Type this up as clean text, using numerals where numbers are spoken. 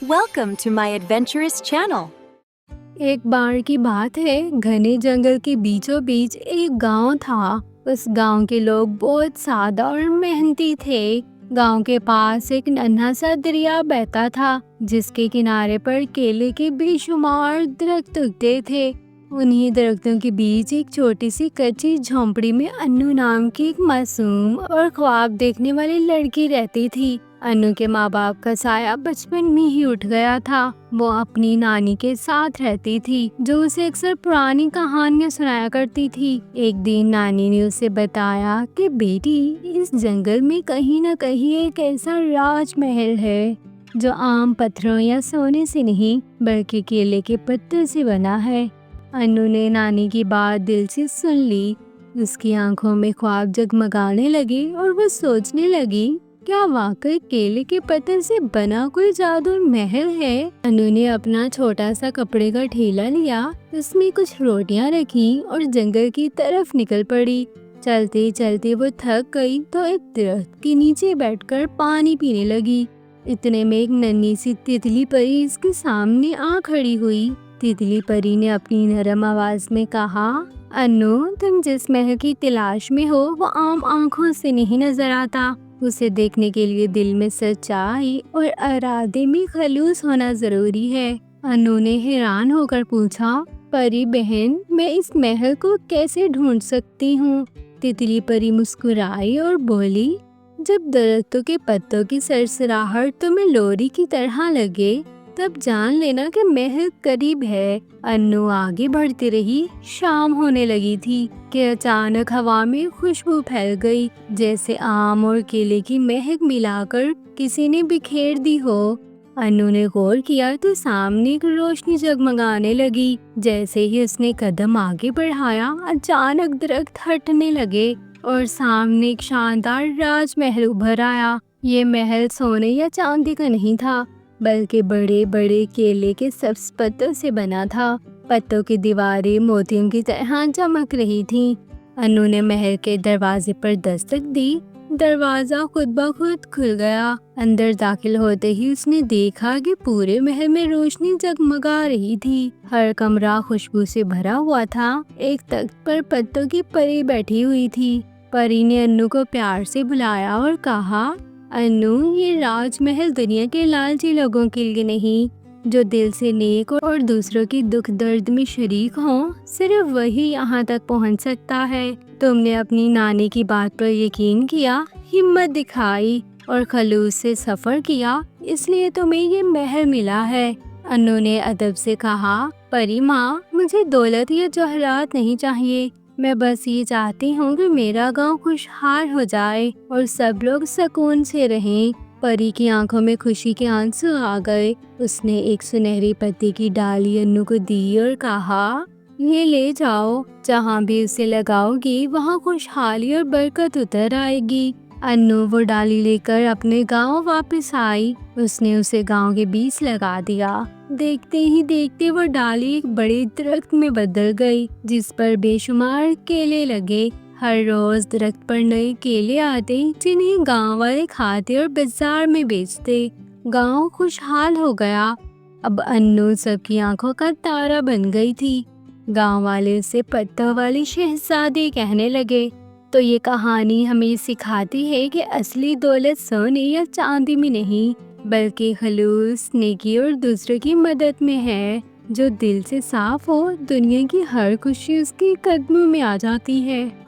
Welcome to my adventurous channel. एक बार की बात है, घने जंगल के बीचों बीच एक गांव था। उस गांव के लोग बहुत सादा और मेहनती थे। गांव के पास एक नन्हा सा दरिया बहता था, जिसके किनारे पर केले के बेशुमार दरख्त उगते थे। उन्हीं दरख्तों के बीच एक छोटी सी कच्ची झोंपड़ी में अन्नू नाम की एक मासूम और ख्वाब देखने वाली लड़की रहती थी। अन्नू के माँ बाप का साया बचपन में ही उठ गया था। वो अपनी नानी के साथ रहती थी, जो उसे अक्सर पुरानी कहानियाँ सुनाया करती थी। एक दिन नानी ने उसे बताया कि बेटी, इस जंगल में कहीं न कहीं एक ऐसा राजमहल है जो आम पत्थरों या सोने से नहीं बल्कि केले के पत्तों से बना है। अन्नू ने नानी की बात दिल से सुन ली। उसकी आंखों में ख्वाब जगमगाने लगे और वो सोचने लगी, क्या वाकई केले के पत्तों से बना कोई जादू महल है। अन्नू ने अपना छोटा सा कपड़े का ठेला लिया, उसमें कुछ रोटियां रखी और जंगल की तरफ निकल पड़ी। चलते चलते वो थक गई तो एक दरख्त के नीचे बैठकर पानी पीने लगी। इतने में एक नन्ही सी तितली परी इसके सामने आ खड़ी हुई। तितली परी ने अपनी नरम आवाज में कहा, अन्नू, तुम जिस महल की तलाश में हो वो आम आंखों से नहीं नजर आता। उसे देखने के लिए दिल में सच्चाई और इरादे में खलूस होना जरूरी है। अन्नू ने हैरान होकर पूछा, परी बहन, मैं इस महल को कैसे ढूंढ सकती हूँ? तितली परी मुस्कुराई और बोली, जब दरख्तों के पत्तों की सरसराहट तुम्हें लोरी की तरह लगे, तब जान लेना कि महल करीब है। अन्नू आगे बढ़ती रही। शाम होने लगी थी कि अचानक हवा में खुशबू फैल गई, जैसे आम और केले की महक मिलाकर किसी ने बिखेर दी हो। अन्नू ने गौर किया तो सामने एक रोशनी जगमगाने लगी। जैसे ही उसने कदम आगे बढ़ाया, अचानक दरख्त हटने लगे और सामने एक शानदार राजमहल उभर आया। ये महल सोने या चांदी का नहीं था, बल्कि बड़े बड़े केले के सब्ज पत्तों से बना था। पत्तों की दीवारें मोतियों की तरह चमक रही थीं। अन्नू ने महल के दरवाजे पर दस्तक दी। दरवाजा खुद ब खुद खुल गया। अंदर दाखिल होते ही उसने देखा कि पूरे महल में रोशनी जगमगा रही थी। हर कमरा खुशबू से भरा हुआ था। एक तख्त पर पत्तों की परी बैठी हुई थी। परी ने अन्नू को प्यार से बुलाया और कहा, अन्नू, ये राजमहल दुनिया के लालची लोगों के लिए नहीं, जो दिल से नेक और दूसरों की दुख दर्द में शरीक हों, सिर्फ वही यहाँ तक पहुँच सकता है। तुमने अपनी नानी की बात पर यकीन किया, हिम्मत दिखाई और खलूस से सफर किया, इसलिए तुम्हें ये महल मिला है। अन्नू ने अदब से कहा, परी माँ, मुझे दौलत या जौहरात नहीं चाहिए। मैं बस ये चाहती हूँ कि मेरा गांव खुशहाल हो जाए और सब लोग सुकून से रहें। परी की आंखों में खुशी के आंसू आ गए। उसने एक सुनहरी पत्ती की डाली अन्नू को दी और कहा, ये ले जाओ, जहाँ भी उसे लगाओगी वहाँ खुशहाली और बरकत उतर आएगी। अन्नू वो डाली लेकर अपने गांव वापस आई। उसने उसे गांव के बीच लगा दिया। देखते ही देखते वो डाली एक बड़े दरख्त में बदल गई, जिस पर बेशुमार केले लगे। हर रोज दरख्त पर नए केले आते, जिन्हें गांव वाले खाते और बाजार में बेचते। गांव खुशहाल हो गया। अब अन्नू सबकी आंखों का तारा बन गई थी। गांव वाले उसे पत्तों वाली शहजादी कहने लगे। तो ये कहानी हमें सिखाती है कि असली दौलत सोने या चांदी में नहीं, बल्कि खलूस, नेकी और दूसरों की मदद में है। जो दिल से साफ हो, दुनिया की हर खुशी उसके कदमों में आ जाती है।